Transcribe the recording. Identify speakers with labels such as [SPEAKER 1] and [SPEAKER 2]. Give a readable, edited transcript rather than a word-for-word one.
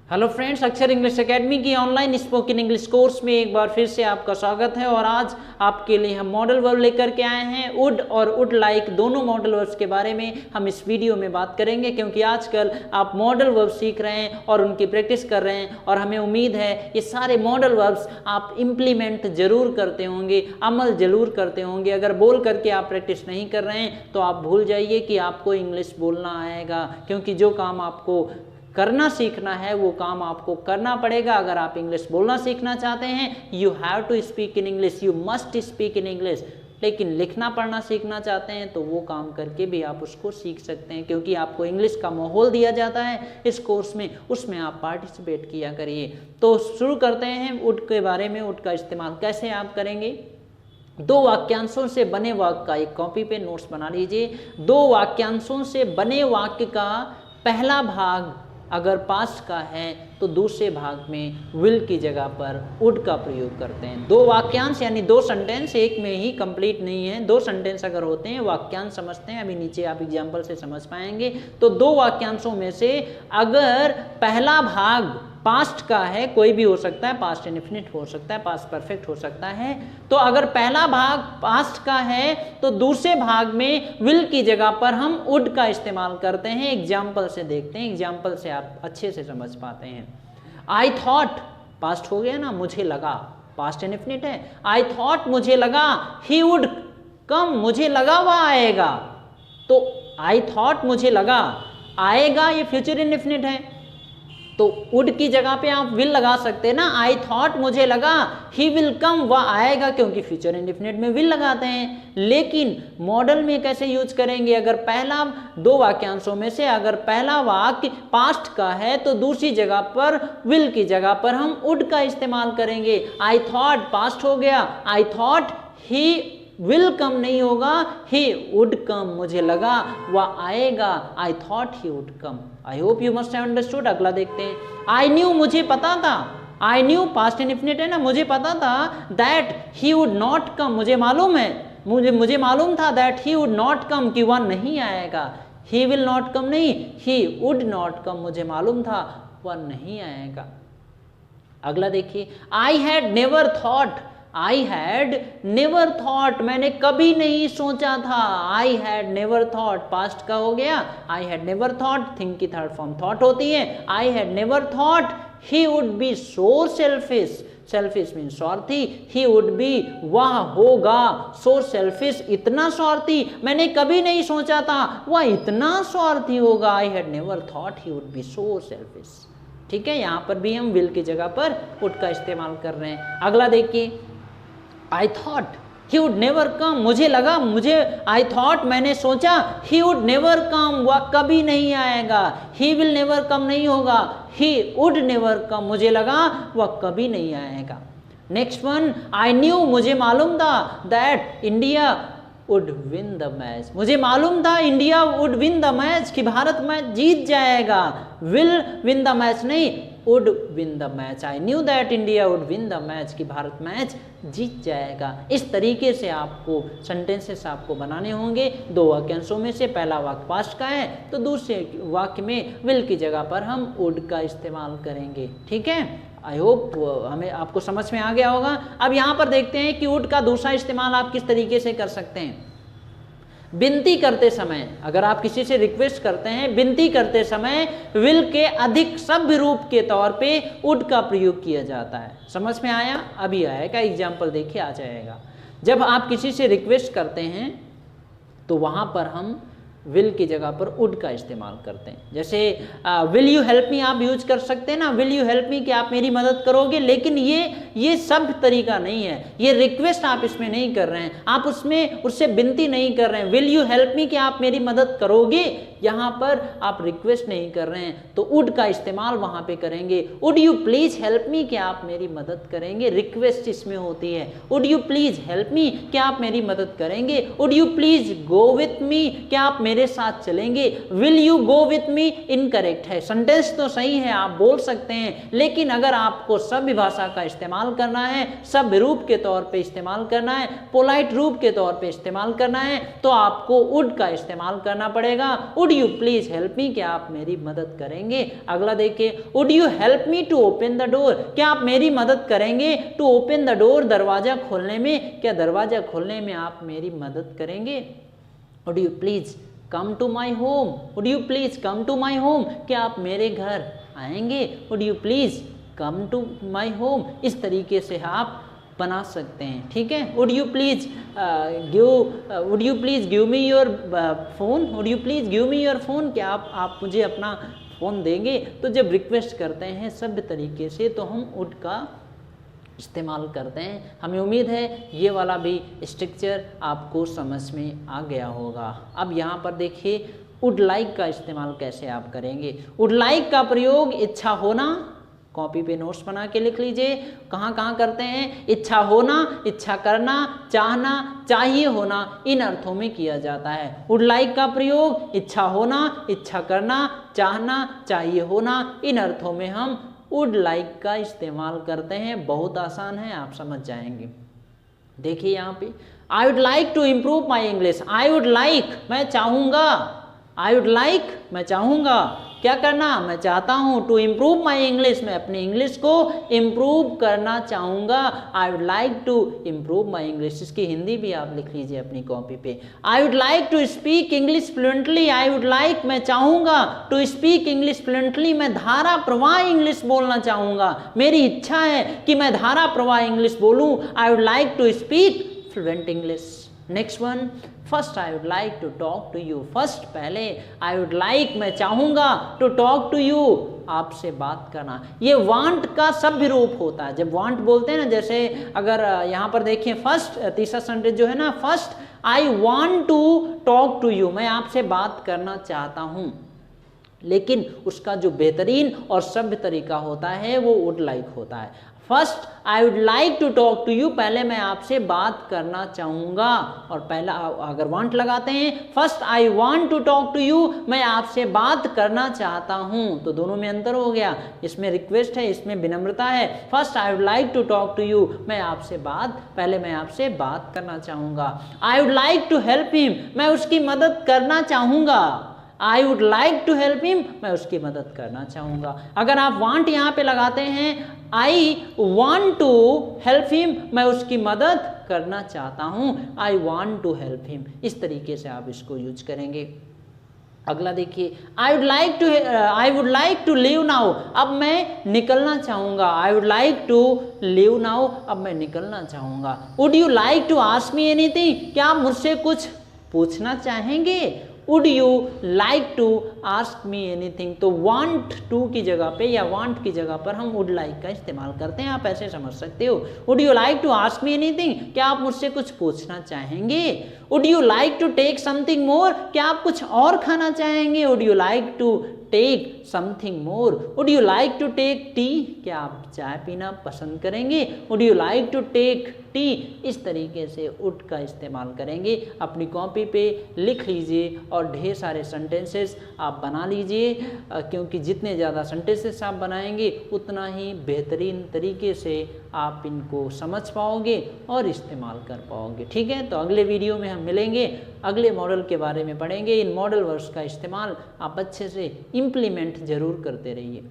[SPEAKER 1] Hello friends, अक्षर English academy की online spoken English course में एक बार फिर से आपका स्वागत है। और आज आपके लिए हम मॉडल वर्ब लेकर के आए हैं। वुड और वुड लाइक दोनों मॉडल वर्ब्स के बारे में हम इस वीडियो में बात करेंगे, क्योंकि आजकल आप मॉडल वर्ब सीख रहे हैं और उनकी प्रैक्टिस कर रहे हैं, और हमें उम्मीद है ये सारे मॉडल वर्ब्स आप इम्प्लीमेंट जरूर करते होंगे, अमल जरूर करते होंगे। अगर बोल करके आप प्रैक्टिस नहीं कर रहे हैं तो आप भूल जाइए कि आपको इंग्लिश बोलना आएगा, क्योंकि जो काम आपको करना सीखना है वो काम आपको करना पड़ेगा। अगर आप इंग्लिश बोलना सीखना चाहते हैं, you have to speak in English, you must speak in English. लेकिन लिखना पढ़ना सीखना चाहते हैं तो वो काम करके भी आप उसको सीख सकते हैं, क्योंकि आपको इंग्लिश का माहौल दिया जाता है इस कोर्स में, उसमें आप पार्टिसिपेट किया करिए। तो शुरू करते हैं वुड के बारे में। वुड का इस्तेमाल कैसे आप करेंगे। दो वाक्यांशों से बने वाक्य का एक कॉपी पे नोट्स बना लीजिए। दो वाक्यांशों से बने वाक्य का पहला भाग अगर पास्ट का है तो दूसरे भाग में विल की जगह पर वुड का प्रयोग करते हैं। दो वाक्यांश यानी दो सेंटेंस एक में ही कंप्लीट नहीं है। दो सेंटेंस अगर होते हैं, वाक्यांश समझते हैं, अभी नीचे आप एग्जाम्पल से समझ पाएंगे। तो दो वाक्यांशों में से अगर पहला भाग पास्ट का है, कोई भी हो सकता है, पास्ट इंडेफिनिट हो सकता है, पास्ट परफेक्ट हो सकता है, तो अगर पहला भाग पास्ट का है तो दूसरे भाग में विल की जगह पर हम वुड का इस्तेमाल करते हैं। एग्जाम्पल से देखते हैं, एग्जाम्पल से आप अच्छे से समझ पाते हैं। आई थॉट पास्ट हो गया ना, मुझे लगा, पास्ट इंडेफिनिट है। आई थॉट मुझे लगा, ही वुड कम मुझे लगा वह आएगा। तो आई थॉट मुझे लगा, आएगा ये फ्यूचर इंडेफिनिट है, तो वुड की जगह पे आप विल लगा सकते हैं ना। आई थॉट मुझे लगा ही विल कम वह आएगा, क्योंकि फ्यूचर इंडेफिनिट में विल लगाते हैं। लेकिन मॉडल में कैसे यूज करेंगे। अगर पहला दो वाक्यांशों में से अगर पहला वाक्य पास्ट का है तो दूसरी जगह पर विल की जगह पर हम वुड का इस्तेमाल करेंगे। आई थॉट पास्ट हो गया, I thought he will come नहीं होगा, ही वुड कम मुझे लगा वह आएगा, I thought he would come. I hope you must have understood. अगला देखते हैं। आई न्यू मुझे पता था, आई न्यू पास्ट इंडेफिनिट है ना, मुझे पता था that he would not come, मुझे मालूम है, मुझे मालूम था that he would not come कि वह नहीं आएगा। ही विल नॉट कम नहीं, ही वुड नॉट कम, मुझे मालूम था वह नहीं आएगा। अगला देखिए। I had never thought, I had never thought मैंने कभी नहीं सोचा था। I had never thought past का हो गया। I had never thought, think की थर्ड फॉर्म थॉट होती है। I had never thought he would be so selfish, selfish mean स्वार्थी, ही वुड बी वह होगा, सो सेल्फिश इतना स्वार्थी, मैंने कभी नहीं सोचा था वह इतना स्वार्थी होगा। I had never thought he would be so selfish. ठीक है, यहाँ पर भी हम विल की जगह पर वुड का इस्तेमाल कर रहे हैं। अगला देखिए। I thought he would never come, मुझे लगा, आई थॉट मैंने सोचा, ही वुड नेवर कम वह कभी नहीं आएगा। ही विल नेवर कम नहीं होगा, ही वुड नेवर कम मुझे लगा वह कभी नहीं आएगा। Next one. आई न्यू मुझे मालूम था that India would win the match, मुझे मालूम था India would win the match कि भारत मैच जीत जाएगा। विल विन द मैच नहीं, would win the match. I knew that India would win the match कि भारत मैच जीत जाएगा। इस तरीके से आपको सेंटेंसेस आपको बनाने होंगे। दो वाक्यांशों में से पहला वाक्य पास्ट का है तो दूसरे वाक्य में विल की जगह पर हम वुड का इस्तेमाल करेंगे। ठीक है, आई होप हमें आपको समझ में आ गया होगा। अब यहाँ पर देखते हैं कि वुड का दूसरा इस्तेमाल आप किस तरीके से कर सकते हैं। विनती करते समय, अगर आप किसी से रिक्वेस्ट करते हैं, विनती करते समय विल के अधिक सभ्य रूप के तौर पे वुड का प्रयोग किया जाता है। समझ में आया? अभी आएगा, एग्जाम्पल देखिए आ जाएगा। जब आप किसी से रिक्वेस्ट करते हैं तो वहां पर हम विल की जगह पर वुड का इस्तेमाल करते हैं। जैसे विल यू हेल्प मी आप यूज कर सकते हैं ना, विल यू हेल्प मी कि आप मेरी मदद करोगे। लेकिन ये सब तरीका नहीं है, ये रिक्वेस्ट आप इसमें नहीं कर रहे हैं, आप उससे विनती नहीं कर रहे हैं। विल यू हेल्प मी कि आप मेरी मदद करोगे, यहाँ पर आप रिक्वेस्ट नहीं कर रहे हैं, तो वुड का इस्तेमाल वहां पे करेंगे। वुड यू प्लीज हेल्प मी कि आप मेरी मदद करेंगे, रिक्वेस्ट इसमें होती है। वुड यू प्लीज हेल्प मी कि आप मेरी मदद करेंगे। Would you please go with me कि आप मेरे साथ चलेंगे। Will you go with me incorrect है, सेंटेंस तो सही है, आप बोल सकते हैं, लेकिन अगर आपको सभ्य भाषा का इस्तेमाल करना है, सभ्य रूप के तौर पे इस्तेमाल करना है, पोलाइट रूप के तौर पे इस्तेमाल करना है, तो आपको वुड का इस्तेमाल करना पड़ेगा। Would you please help me, क्या आप मेरी मदद करेंगे। अगला देखिए, would you help me to open the door, क्या आप मेरी मदद करेंगे टू ओपन द डोर, दरवाजा खोलने में, क्या दरवाजा खोलने में आप मेरी मदद करेंगे। Would you please come to my home, would you please come to my home, क्या आप मेरे घर आएंगे। Would you please come to my home, इस तरीके से आप बना सकते हैं, ठीक है। Would you please give me your phone, would you please give me your phone, क्या आप मुझे अपना फ़ोन देंगे। तो जब रिक्वेस्ट करते हैं सभ्य तरीके से तो हम वुड का इस्तेमाल करते हैं। हमें उम्मीद है ये वाला भी स्ट्रक्चर आपको समझ में आ गया होगा। अब यहाँ पर देखिए वुड लाइक का इस्तेमाल कैसे आप करेंगे। वुड लाइक का प्रयोग इच्छा होना, कॉपी पे नोट्स बना के लिख लीजिए, कहाँ कहाँ करते हैं। इच्छा होना, इच्छा करना, चाहना, चाहिए होना, इन अर्थों में किया जाता है। वुड लाइक का प्रयोग इच्छा होना, इच्छा करना, चाहना, चाहिए होना, इन अर्थों में हम वुड लाइक का इस्तेमाल करते हैं। बहुत आसान है, आप समझ जाएंगे। देखिए यहाँ पे, I would like to improve my English, I would like मैं चाहूँगा, आई वुड लाइक मैं चाहूँगा, क्या करना मैं चाहता हूँ, टू इम्प्रूव माई इंग्लिश मैं अपनी इंग्लिश को इम्प्रूव करना चाहूँगा। I would like to improve my English, इसकी हिंदी भी आप लिख लीजिए अपनी कॉपी पे। I would like to speak English fluently, I would like मैं चाहूँगा टू स्पीक इंग्लिश फ्लुएंटली, मैं धारा प्रवाह इंग्लिश बोलना चाहूँगा, मेरी इच्छा है कि मैं धारा प्रवाह इंग्लिश बोलूँ। I would like to speak fluent English. Next one, first I would like to talk to you, first पहले, आई वुड लाइक मैं चाहूँगा, टू टॉक टू यू आपसे बात करना। ये वांट का सभ्य रूप होता है। जब वांट बोलते हैं ना, जैसे अगर यहाँ पर देखिए फर्स्ट, तीसरा सेंटेंस जो है ना, first I want to talk to you, मैं आपसे बात करना चाहता हूँ, लेकिन उसका जो बेहतरीन और सभ्य तरीका होता है वो वुड लाइक होता है। First I would like to talk to you, पहले मैं आपसे बात करना चाहूँगा, और पहला अगर वांट लगाते हैं, first I want to talk to you, मैं आपसे बात करना चाहता हूँ, तो दोनों में अंतर हो गया। इसमें रिक्वेस्ट है, इसमें विनम्रता है। First I would like to talk to you, मैं आपसे पहले मैं आपसे बात करना चाहूँगा। I would like to help him, मैं उसकी मदद करना चाहूँगा। I would like to help him, मैं उसकी मदद करना चाहूँगा। अगर आप वांट यहाँ पे लगाते हैं, I want to help him, मैं उसकी मदद करना चाहता हूँ, I want to help him, इस तरीके से आप इसको यूज करेंगे। अगला देखिए, I would like to leave now, अब मैं निकलना चाहूँगा। I would like to leave now, अब मैं निकलना चाहूँगा। Would you like to ask me anything, क्या आप मुझसे कुछ पूछना चाहेंगे। Would you like to ask me anything, तो वांट टू की जगह पे या वांट की जगह पर हम वुड लाइक का इस्तेमाल करते हैं, आप ऐसे समझ सकते हो। Would you like to ask me anything, क्या आप मुझसे कुछ पूछना चाहेंगे। Would you like to take something more, क्या आप कुछ और खाना चाहेंगे। Would you like to take something more. Would you like to take tea, क्या आप चाय पीना पसंद करेंगे। Would you like to take tea, इस तरीके से वुड का इस्तेमाल करेंगे। अपनी कॉपी पे लिख लीजिए और ढेर सारे सेंटेंसेस आप बना लीजिए, क्योंकि जितने ज़्यादा सेंटेंसेस आप बनाएंगे उतना ही बेहतरीन तरीके से आप इनको समझ पाओगे और इस्तेमाल कर पाओगे। ठीक है, तो अगले वीडियो में हम मिलेंगे, अगले मॉडल के बारे में पढ़ेंगे। इन मॉडल वर्ड्स का इस्तेमाल आप अच्छे से इम्प्लीमेंट जरूर करते रहिए।